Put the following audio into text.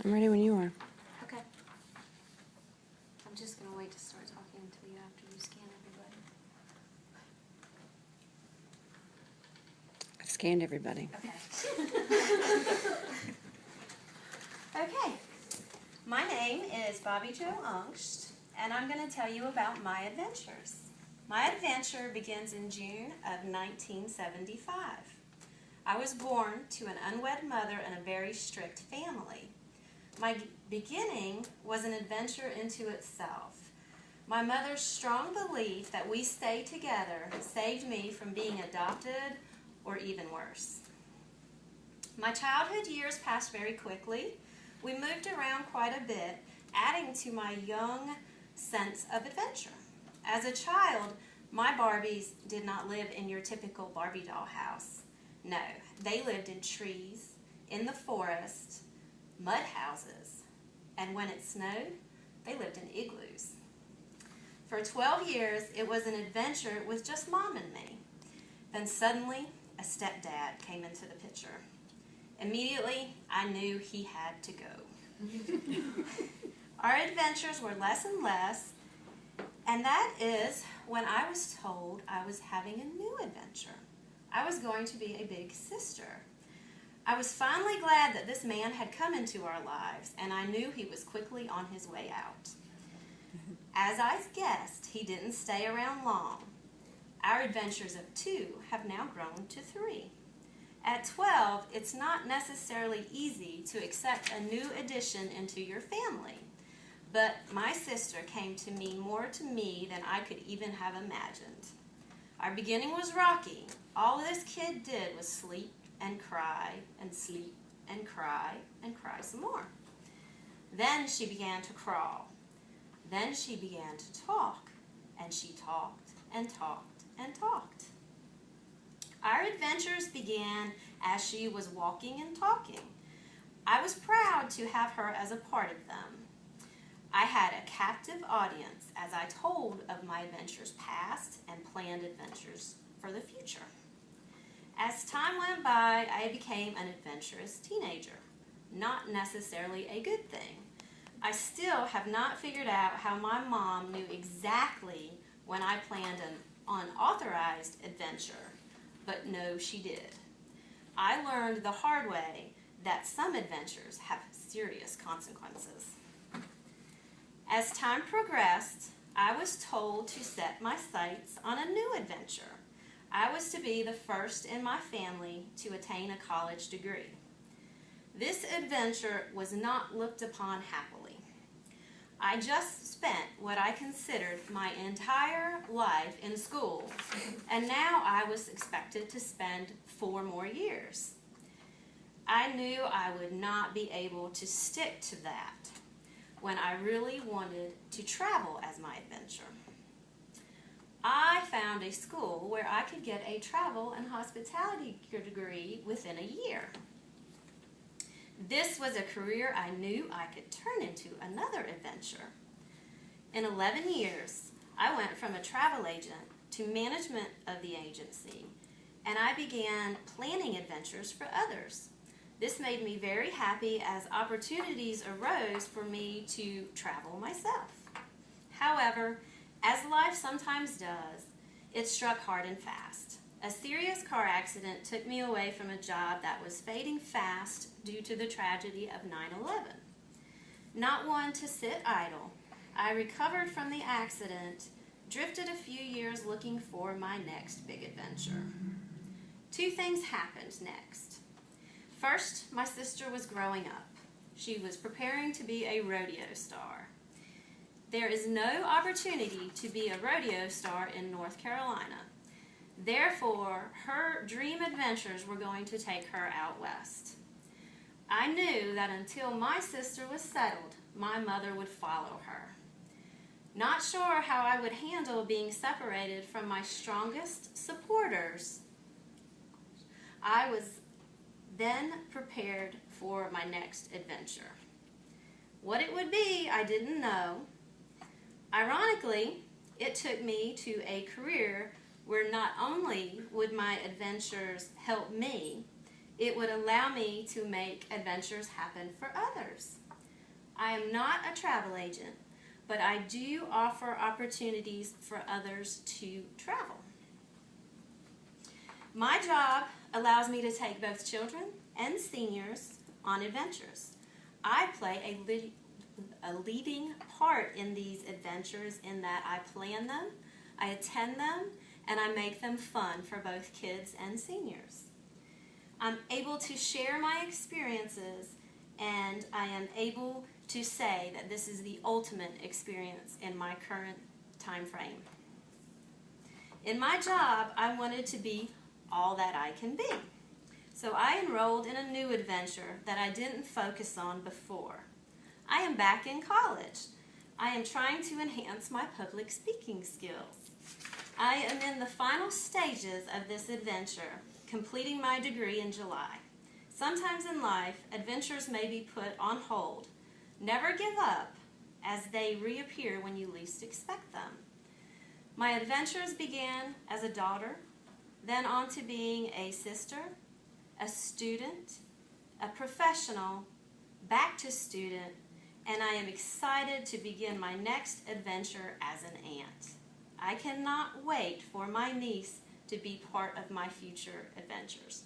I'm ready when you are. Okay. I'm just going to wait to start talking until you after you scan everybody. I've scanned everybody. Okay. Okay. My name is Bobby Jo Ungst, and I'm going to tell you about my adventures. My adventure begins in June of 1975. I was born to an unwed mother and a very strict family. My beginning was an adventure into itself. My mother's strong belief that we stay together saved me from being adopted or even worse. My childhood years passed very quickly. We moved around quite a bit, adding to my young sense of adventure. As a child, my Barbies did not live in your typical Barbie doll house. No, they lived in trees, in the forest, mud houses, and when it snowed, they lived in igloos. For 12 years, it was an adventure with just Mom and me. Then suddenly, a stepdad came into the picture. Immediately, I knew he had to go. Our adventures were less and less, and that is when I was told I was having a new adventure. I was going to be a big sister. I was finally glad that this man had come into our lives, and I knew he was quickly on his way out. As I guessed, he didn't stay around long. Our adventures of 2 have now grown to 3. At 12, it's not necessarily easy to accept a new addition into your family, but my sister came to mean more to me than I could even have imagined. Our beginning was rocky. All this kid did was sleep and cry and sleep and cry some more. Then she began to crawl. Then she began to talk, and she talked and talked and talked. Our adventures began as she was walking and talking. I was proud to have her as a part of them. I had a captive audience as I told of my adventures past and planned adventures for the future. As time went by, I became an adventurous teenager. Not necessarily a good thing. I still have not figured out how my mom knew exactly when I planned an unauthorized adventure, but no, she did. I learned the hard way that some adventures have serious consequences. As time progressed, I was told to set my sights on a new adventure. I was to be the first in my family to attain a college degree. This adventure was not looked upon happily. I just spent what I considered my entire life in school, and now I was expected to spend 4 more years. I knew I would not be able to stick to that when I really wanted to travel as my adventure. I found a school where I could get a travel and hospitality degree within a year. This was a career I knew I could turn into another adventure. In 11 years, I went from a travel agent to management of the agency, and I began planning adventures for others. This made me very happy as opportunities arose for me to travel myself. However, as life sometimes does, it struck hard and fast. A serious car accident took me away from a job that was fading fast due to the tragedy of 9/11. Not one to sit idle, I recovered from the accident, drifted a few years looking for my next big adventure. 2 things happened next. First, my sister was growing up. She was preparing to be a rodeo star. There is no opportunity to be a rodeo star in North Carolina. Therefore, her dream adventures were going to take her out west. I knew that until my sister was settled, my mother would follow her. Not sure how I would handle being separated from my strongest supporters, I was then prepared for my next adventure. What it would be, I didn't know. Ironically, it took me to a career where not only would my adventures help me, It would allow me to make adventures happen for others. I am not a travel agent, but I do offer opportunities for others to travel. My job allows me to take both children and seniors on adventures. I play a leading part in these adventures in that I plan them, I attend them, and I make them fun for both kids and seniors. I'm able to share my experiences, and I am able to say that this is the ultimate experience in my current time frame. In my job, I wanted to be all that I can be. So I enrolled in a new adventure that I didn't focus on before. I am back in college. I am trying to enhance my public speaking skills. I am in the final stages of this adventure, completing my degree in July. Sometimes in life, adventures may be put on hold. Never give up, as they reappear when you least expect them. My adventures began as a daughter, then on to being a sister, a student, a professional, back to student, and I am excited to begin my next adventure as an aunt. I cannot wait for my niece to be part of my future adventures.